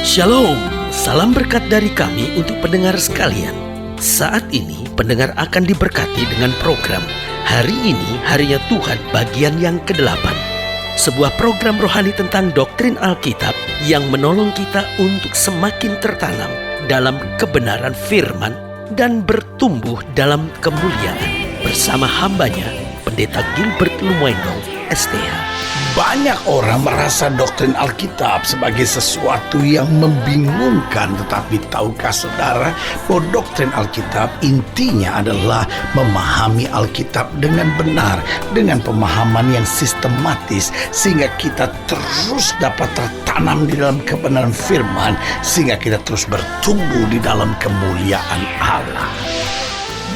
Shalom, salam berkat dari kami untuk pendengar sekalian. Saat ini pendengar akan diberkati dengan program Hari Ini Harinya Tuhan bagian yang ke-8. Sebuah program rohani tentang doktrin Alkitab yang menolong kita untuk semakin tertanam dalam kebenaran firman dan bertumbuh dalam kemuliaan. Bersama hambanya, Pendeta Gilbert Lumwendong, STH. Banyak orang merasa doktrin Alkitab sebagai sesuatu yang membingungkan. Tetapi tahukah saudara bahwa doktrin Alkitab intinya adalah memahami Alkitab dengan benar, dengan pemahaman yang sistematis, sehingga kita terus dapat tertanam di dalam kebenaran firman, sehingga kita terus bertumbuh di dalam kemuliaan Allah.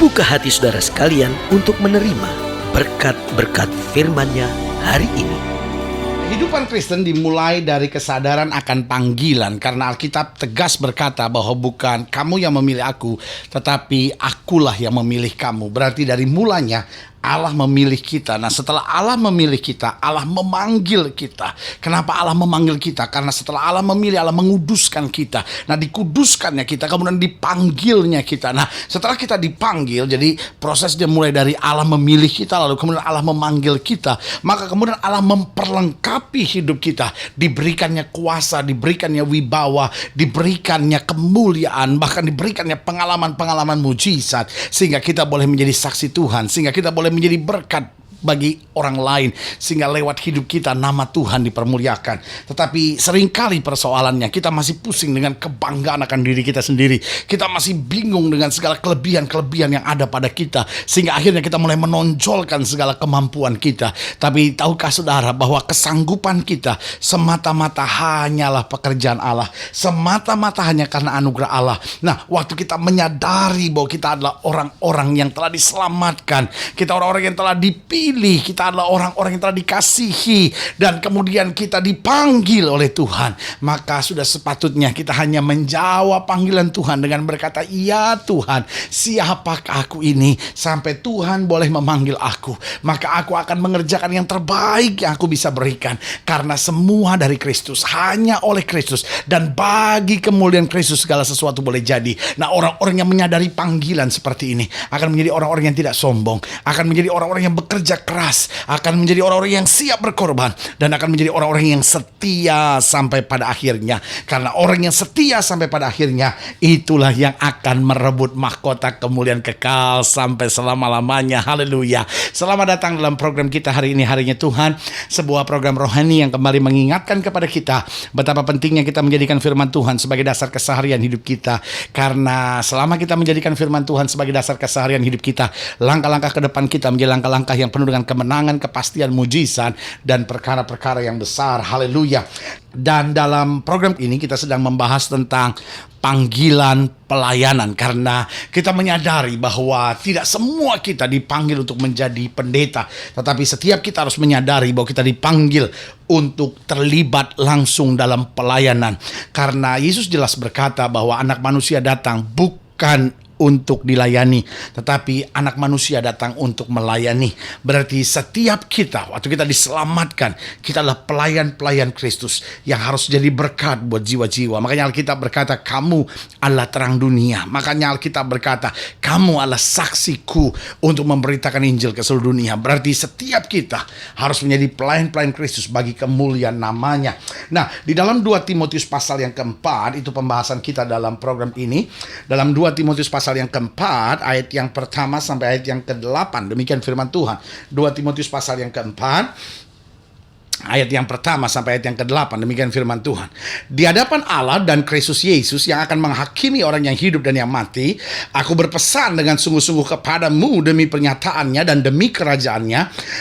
Buka hati saudara sekalian untuk menerima berkat-berkat firman-Nya hari ini. Kehidupan Kristen dimulai dari kesadaran akan panggilan, karena Alkitab tegas berkata bahwa bukan kamu yang memilih aku, tetapi akulah yang memilih kamu. Berarti dari mulanya Allah memilih kita. Nah, setelah Allah memilih kita, Allah memanggil kita. Kenapa Allah memanggil kita? Karena setelah Allah memilih, Allah menguduskan kita. Nah, dikuduskannya kita, kemudian dipanggilnya kita. Nah, setelah kita dipanggil, jadi prosesnya mulai dari Allah memilih kita, lalu kemudian Allah memanggil kita. Maka kemudian Allah memperlengkapi hidup kita. Diberikannya kuasa, diberikannya wibawa, diberikannya kemuliaan, bahkan diberikannya pengalaman-pengalaman mujizat. Sehingga kita boleh menjadi saksi Tuhan, sehingga kita boleh menjadi berkat bagi orang lain, sehingga lewat hidup kita nama Tuhan dipermuliakan. Tetapi seringkali persoalannya kita masih pusing dengan kebanggaan akan diri kita sendiri. Kita masih bingung dengan segala kelebihan-kelebihan yang ada pada kita, sehingga akhirnya kita mulai menonjolkan segala kemampuan kita. Tapi tahukah saudara bahwa kesanggupan kita semata-mata hanyalah pekerjaan Allah, semata-mata hanya karena anugerah Allah. Nah, waktu kita menyadari bahwa kita adalah orang-orang yang telah diselamatkan, kita orang-orang yang telah dipilih, kita adalah orang-orang yang telah dikasihi, dan kemudian kita dipanggil oleh Tuhan, maka sudah sepatutnya kita hanya menjawab panggilan Tuhan dengan berkata, "Ya Tuhan, siapakah aku ini sampai Tuhan boleh memanggil aku? Maka aku akan mengerjakan yang terbaik yang aku bisa berikan, karena semua dari Kristus, hanya oleh Kristus, dan bagi kemuliaan Kristus segala sesuatu boleh jadi." Nah, orang-orang yang menyadari panggilan seperti ini akan menjadi orang-orang yang tidak sombong, akan menjadi orang-orang yang bekerja keras, akan menjadi orang-orang yang siap berkorban, dan akan menjadi orang-orang yang setia sampai pada akhirnya. Karena orang yang setia sampai pada akhirnya, itulah yang akan merebut mahkota kemuliaan kekal sampai selama-lamanya. Haleluya. Selamat datang dalam program kita hari ini, Harinya Tuhan, sebuah program rohani yang kembali mengingatkan kepada kita betapa pentingnya kita menjadikan firman Tuhan sebagai dasar keseharian hidup kita. Karena selama kita menjadikan firman Tuhan sebagai dasar keseharian hidup kita, langkah-langkah ke depan kita menjadi langkah-langkah yang penuh dengan kemenangan, kepastian, mujizat, dan perkara-perkara yang besar. Haleluya. Dan dalam program ini kita sedang membahas tentang panggilan pelayanan, karena kita menyadari bahwa tidak semua kita dipanggil untuk menjadi pendeta, tetapi setiap kita harus menyadari bahwa kita dipanggil untuk terlibat langsung dalam pelayanan. Karena Yesus jelas berkata bahwa anak manusia datang bukan untuk dilayani, tetapi anak manusia datang untuk melayani. Berarti setiap kita, waktu kita diselamatkan, kita adalah pelayan-pelayan Kristus yang harus jadi berkat buat jiwa-jiwa. Makanya Alkitab berkata, kamu adalah terang dunia. Makanya Alkitab berkata, kamu adalah saksiku untuk memberitakan Injil ke seluruh dunia. Berarti setiap kita harus menjadi pelayan-pelayan Kristus bagi kemuliaan namanya. Nah, di dalam 2 Timotius pasal yang keempat, itu pembahasan kita dalam program ini. Dalam 2 Timotius pasal yang keempat, ayat yang pertama sampai ayat yang ke-8, demikian firman Tuhan. 2 Timotius pasal yang keempat, ayat yang pertama sampai ayat yang ke-8, demikian firman Tuhan. Di hadapan Allah dan Kristus Yesus yang akan menghakimi orang yang hidup dan yang mati, aku berpesan dengan sungguh-sungguh kepadamu demi pernyataannya dan demi kerajaannya,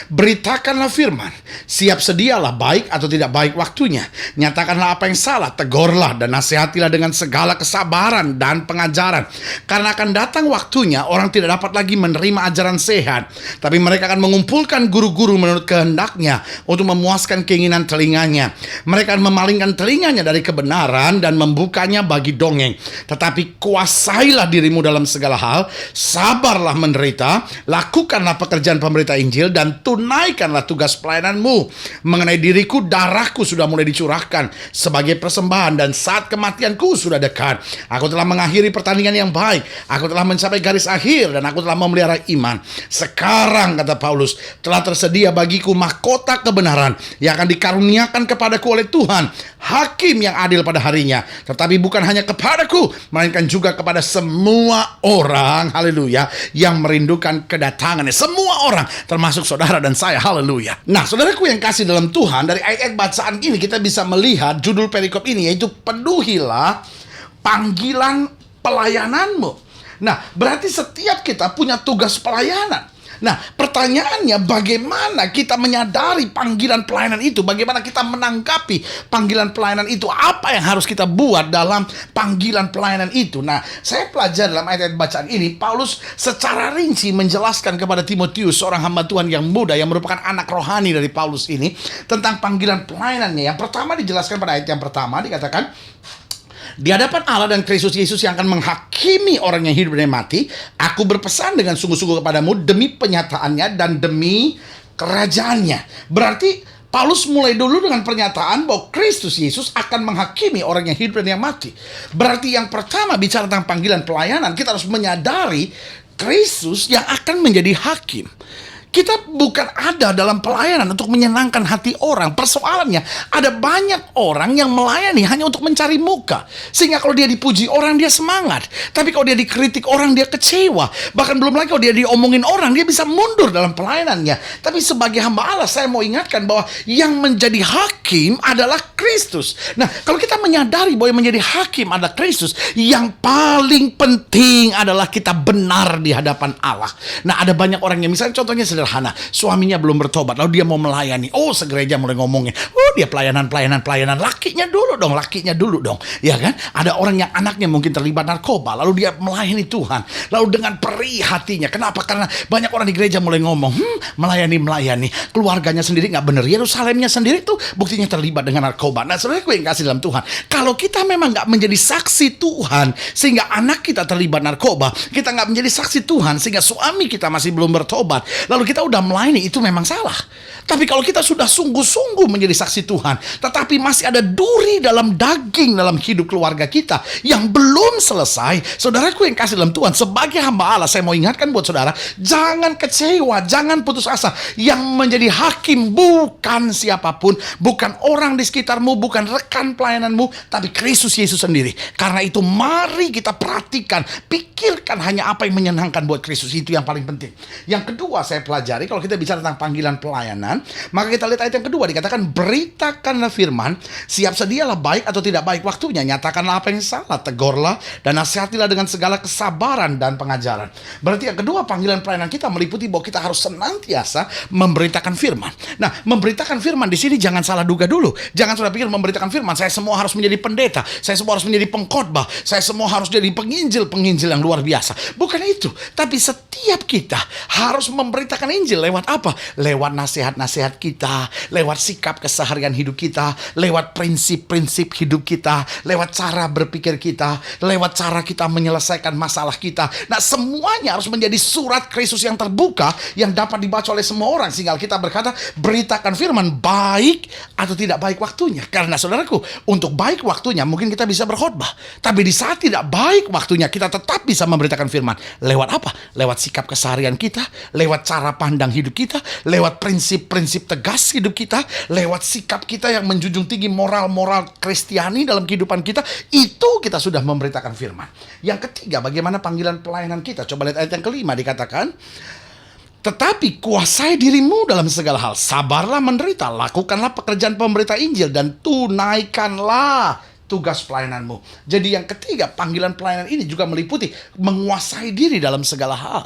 beritakanlah firman. Siap sedialah, baik atau tidak baik waktunya. Nyatakanlah apa yang salah, tegurlah dan nasihatilah dengan segala kesabaran dan pengajaran. Karena akan datang waktunya orang tidak dapat lagi menerima ajaran sehat, tapi mereka akan mengumpulkan guru-guru menurut kehendaknya untuk memuaskan memalingkan keinginan telinganya. Mereka memalingkan telinganya dari kebenaran dan membukanya bagi dongeng. Tetapi kuasailah dirimu dalam segala hal, sabarlah menderita, lakukanlah pekerjaan pemberita Injil, dan tunaikanlah tugas pelayananmu. Mengenai diriku, darahku sudah mulai dicurahkan sebagai persembahan, dan saat kematianku sudah dekat. Aku telah mengakhiri pertandingan yang baik, aku telah mencapai garis akhir, dan aku telah memelihara iman. Sekarang, kata Paulus, telah tersedia bagiku mahkota kebenaran yang akan dikaruniakan kepadaku oleh Tuhan, hakim yang adil pada harinya. Tetapi bukan hanya kepadaku, melainkan juga kepada semua orang, haleluya, yang merindukan kedatangannya. Semua orang, termasuk saudara dan saya, haleluya. Nah, saudaraku yang kasih dalam Tuhan, dari ayat-ayat bacaan ini kita bisa melihat judul perikop ini, yaitu penuhilah panggilan pelayananmu. Nah, berarti setiap kita punya tugas pelayanan. Nah, pertanyaannya, bagaimana kita menyadari panggilan pelayanan itu? Bagaimana kita menanggapi panggilan pelayanan itu? Apa yang harus kita buat dalam panggilan pelayanan itu? Nah, saya pelajari dalam ayat-ayat bacaan ini, Paulus secara rinci menjelaskan kepada Timotius, seorang hamba Tuhan yang muda, yang merupakan anak rohani dari Paulus ini, tentang panggilan pelayanannya. Yang pertama dijelaskan pada ayat yang pertama, dikatakan, di hadapan Allah dan Kristus Yesus yang akan menghakimi orang yang hidup dan mati, aku berpesan dengan sungguh-sungguh kepadamu demi penyataannya dan demi kerajaannya. Berarti Paulus mulai dulu dengan pernyataan bahwa Kristus Yesus akan menghakimi orang yang hidup dan yang mati. Berarti yang pertama bicara tentang panggilan pelayanan, kita harus menyadari Kristus yang akan menjadi hakim. Kita bukan ada dalam pelayanan untuk menyenangkan hati orang. Persoalannya, ada banyak orang yang melayani hanya untuk mencari muka. Sehingga kalau dia dipuji orang, dia semangat. Tapi kalau dia dikritik orang, dia kecewa. Bahkan belum lagi kalau dia diomongin orang, dia bisa mundur dalam pelayanannya. Tapi sebagai hamba Allah, saya mau ingatkan bahwa yang menjadi hakim adalah Kristus. Nah, kalau kita menyadari bahwa yang menjadi hakim adalah Kristus, yang paling penting adalah kita benar di hadapan Allah. Nah, ada banyak orang yang misalnya contohnya sederhana, suaminya belum bertobat, lalu dia mau melayani. Oh, segereja mulai ngomongin, oh dia pelayanan. Lakinya dulu dong. Ya kan? Ada orang yang anaknya mungkin terlibat narkoba, lalu dia melayani Tuhan. Lalu dengan perih hatinya. Kenapa? Karena banyak orang di gereja mulai ngomong, melayani. Keluarganya sendiri nggak benar. Yerusalemnya sendiri tuh buktinya terlibat dengan narkoba. Nah, saudaraku yang kasih dalam Tuhan, kalau kita memang nggak menjadi saksi Tuhan sehingga anak kita terlibat narkoba, kita nggak menjadi saksi Tuhan sehingga suami kita masih belum bertobat, lalu kita udah melayani, itu memang salah. Tapi kalau kita sudah sungguh-sungguh menjadi saksi Tuhan, tetapi masih ada duri dalam daging dalam hidup keluarga kita yang belum selesai, saudaraku yang kasih dalam Tuhan, sebagai hamba Allah, saya mau ingatkan buat saudara, jangan kecewa, jangan putus asa. Yang menjadi hakim bukan siapapun, bukan orang di sekitarmu, bukan rekan pelayananmu, tapi Kristus Yesus sendiri. Karena itu mari kita perhatikan, pikirkan hanya apa yang menyenangkan buat Kristus, itu yang paling penting. Yang kedua saya pelajari, kalau kita bicara tentang panggilan pelayanan, maka kita lihat ayat yang kedua, dikatakan beritakanlah firman, siap sedialah baik atau tidak baik waktunya, nyatakanlah apa yang salah, tegurlah dan nasihatilah dengan segala kesabaran dan pengajaran. Berarti yang kedua, panggilan pelayanan kita meliputi bahwa kita harus senantiasa memberitakan firman. Nah, memberitakan firman di sini jangan salah duga dulu. Jangan sudah pikir memberitakan firman, saya semua harus menjadi pendeta, saya semua harus menjadi pengkhotbah, saya semua harus jadi penginjil yang luar biasa. Bukan itu, tapi setiap kita harus memberitakan Injil lewat apa? Lewat nasihat-nasihat kita, lewat sikap keseharian hidup kita, lewat prinsip-prinsip hidup kita, lewat cara berpikir kita, lewat cara kita menyelesaikan masalah kita. Nah, semuanya harus menjadi surat Kristus yang terbuka yang dapat dibaca oleh semua orang, sehingga kita berkata, beritakan firman baik atau tidak baik waktunya. Karena saudaraku, untuk baik waktunya mungkin kita bisa berkhotbah, tapi di saat tidak baik waktunya kita tetap bisa memberitakan firman. Lewat apa? Lewat sikap keseharian kita, lewat cara pandang hidup kita, lewat prinsip-prinsip tegas hidup kita, lewat sikap kita yang menjunjung tinggi moral-moral Kristiani dalam kehidupan kita, itu kita sudah memberitakan firman. Yang ketiga, bagaimana panggilan pelayanan kita? Coba lihat ayat yang kelima, dikatakan, tetapi kuasai dirimu dalam segala hal, sabarlah menderita, lakukanlah pekerjaan pemberita Injil, dan tunaikanlah tugas pelayananmu. Jadi yang ketiga, panggilan pelayanan ini juga meliputi menguasai diri dalam segala hal.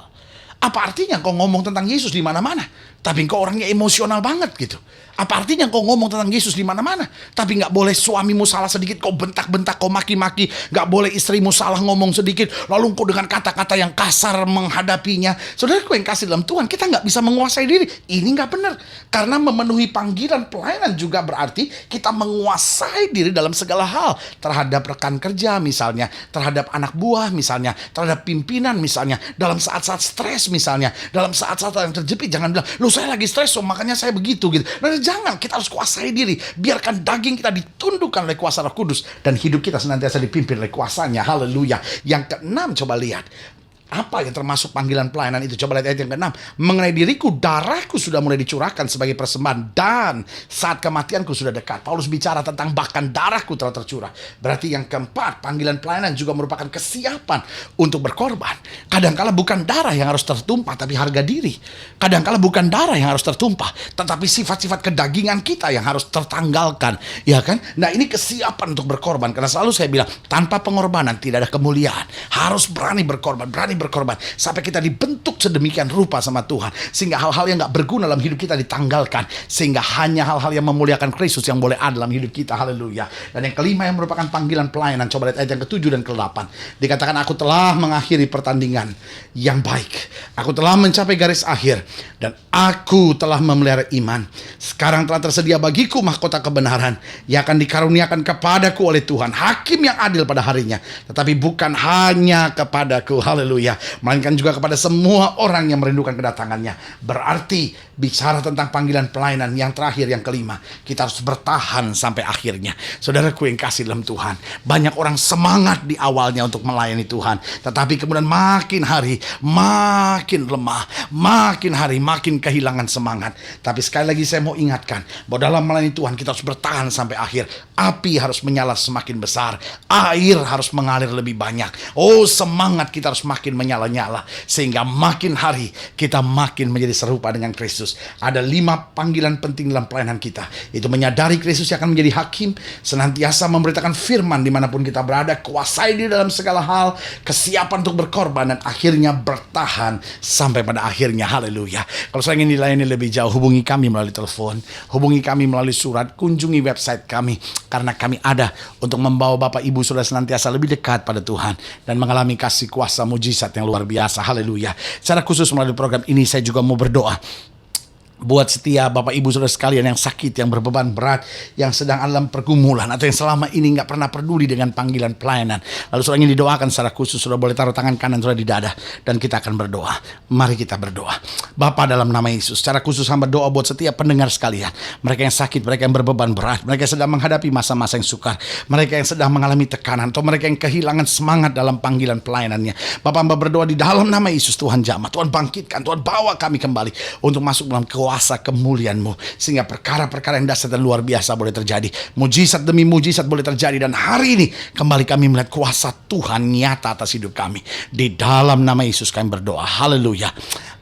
Apa artinya kau ngomong tentang Yesus di mana-mana, tapi kau orangnya emosional banget gitu? Apa artinya kau ngomong tentang Yesus di mana-mana, tapi nggak boleh suamimu salah sedikit kau bentak-bentak, kau maki-maki, nggak boleh istrimu salah ngomong sedikit, lalu kau dengan kata-kata yang kasar menghadapinya. Saudaraku yang kasih dalam Tuhan, kita nggak bisa menguasai diri. Ini nggak benar, karena memenuhi panggilan pelayanan juga berarti kita menguasai diri dalam segala hal, terhadap rekan kerja misalnya, terhadap anak buah misalnya, terhadap pimpinan misalnya, dalam saat-saat stres misalnya, dalam saat-saat yang terjepit. Jangan bilang, "Loh, saya lagi stres, so makanya saya begitu," gitu. Nah, jangan, kita harus kuasai diri. Biarkan daging kita ditundukkan oleh kuasa Roh Kudus, dan hidup kita senantiasa dipimpin oleh kuasanya. Haleluya. Yang keenam, coba lihat apa yang termasuk panggilan pelayanan itu. Coba lihat ayat yang ke-6. Mengenai diriku, darahku sudah mulai dicurahkan sebagai persembahan, dan saat kematianku sudah dekat. Paulus bicara tentang bahkan darahku telah tercurah. Berarti yang keempat, panggilan pelayanan juga merupakan kesiapan untuk berkorban. Kadangkala bukan darah yang harus tertumpah, tapi harga diri. Kadangkala bukan darah yang harus tertumpah, tetapi sifat-sifat kedagingan kita yang harus tertanggalkan, ya kan? Nah, ini kesiapan untuk berkorban. Karena selalu saya bilang, tanpa pengorbanan tidak ada kemuliaan. Harus berani berkorban sampai kita dibentuk sedemikian rupa sama Tuhan, sehingga hal-hal yang gak berguna dalam hidup kita ditanggalkan, sehingga hanya hal-hal yang memuliakan Kristus yang boleh ada dalam hidup kita. Haleluya. Dan yang kelima yang merupakan panggilan pelayanan, coba lihat ayat yang ke-7 dan ke-8. Dikatakan, aku telah mengakhiri pertandingan yang baik, aku telah mencapai garis akhir, dan aku telah memelihara iman. Sekarang telah tersedia bagiku mahkota kebenaran yang akan dikaruniakan kepadaku oleh Tuhan, hakim yang adil pada harinya. Tetapi bukan hanya kepadaku, haleluya, melainkan juga kepada semua orang yang merindukan kedatangannya. Berarti bicara tentang panggilan pelayanan yang terakhir, yang kelima, kita harus bertahan sampai akhirnya. Saudaraku yang kasih dalam Tuhan, banyak orang semangat di awalnya untuk melayani Tuhan, tetapi kemudian makin hari makin lemah, makin hari makin kehilangan semangat. Tapi sekali lagi saya mau ingatkan bahwa dalam melayani Tuhan kita harus bertahan sampai akhir. Api harus menyala semakin besar, air harus mengalir lebih banyak. Oh, semangat kita harus makin menyala-nyala, sehingga makin hari kita makin menjadi serupa dengan Kristus. Ada 5 panggilan penting dalam pelayanan kita, itu menyadari Kristus yang akan menjadi hakim, senantiasa memberitakan firman dimanapun kita berada, kuasai diri dalam segala hal, kesiapan untuk berkorban, dan akhirnya bertahan sampai pada akhirnya. Haleluya. Kalau saya ingin dilayani lebih jauh, hubungi kami melalui telepon, hubungi kami melalui surat, kunjungi website kami, karena kami ada untuk membawa Bapak Ibu Saudara senantiasa lebih dekat pada Tuhan dan mengalami kasih kuasa mujizat yang luar biasa. Haleluya. Secara khusus melalui program ini saya juga mau berdoa buat setiap Bapak Ibu Saudara sekalian yang sakit, yang berbeban berat, yang sedang dalam pergumulan, atau yang selama ini gak pernah peduli dengan panggilan pelayanan. Lalu saudara ingin didoakan secara khusus, saudara boleh taruh tangan kanan saudara di dada, dan kita akan berdoa. Mari kita berdoa. Bapa, dalam nama Yesus, secara khusus hamba doa buat setiap pendengar sekalian, mereka yang sakit, mereka yang berbeban berat, mereka yang sedang menghadapi masa-masa yang sukar, mereka yang sedang mengalami tekanan, atau mereka yang kehilangan semangat dalam panggilan pelayanannya. Bapak, hamba berdoa di dalam nama Yesus, Tuhan jamah, Tuhan bangkitkan, Tuhan bawa kami kembali untuk masuk dalam kuasa kemuliaan-Mu, sehingga perkara-perkara yang dahsyat dan luar biasa boleh terjadi, mujizat demi mujizat boleh terjadi, dan hari ini kembali kami melihat kuasa Tuhan nyata atas hidup kami. Di dalam nama Yesus kami berdoa. Haleluya.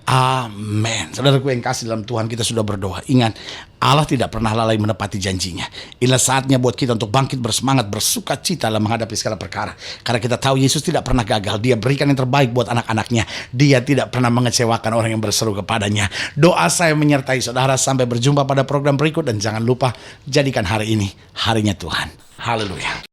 Amin. Saudaraku yang kasih dalam Tuhan, kita sudah berdoa. Ingat, Allah tidak pernah lalai menepati janjinya. Inilah saatnya buat kita untuk bangkit bersemangat, bersuka cita dalam menghadapi segala perkara. Karena kita tahu Yesus tidak pernah gagal. Dia berikan yang terbaik buat anak-anaknya. Dia tidak pernah mengecewakan orang yang berseru kepadanya. Doa saya menyertai saudara sampai berjumpa pada program berikut. Dan jangan lupa, jadikan hari ini harinya Tuhan. Haleluya.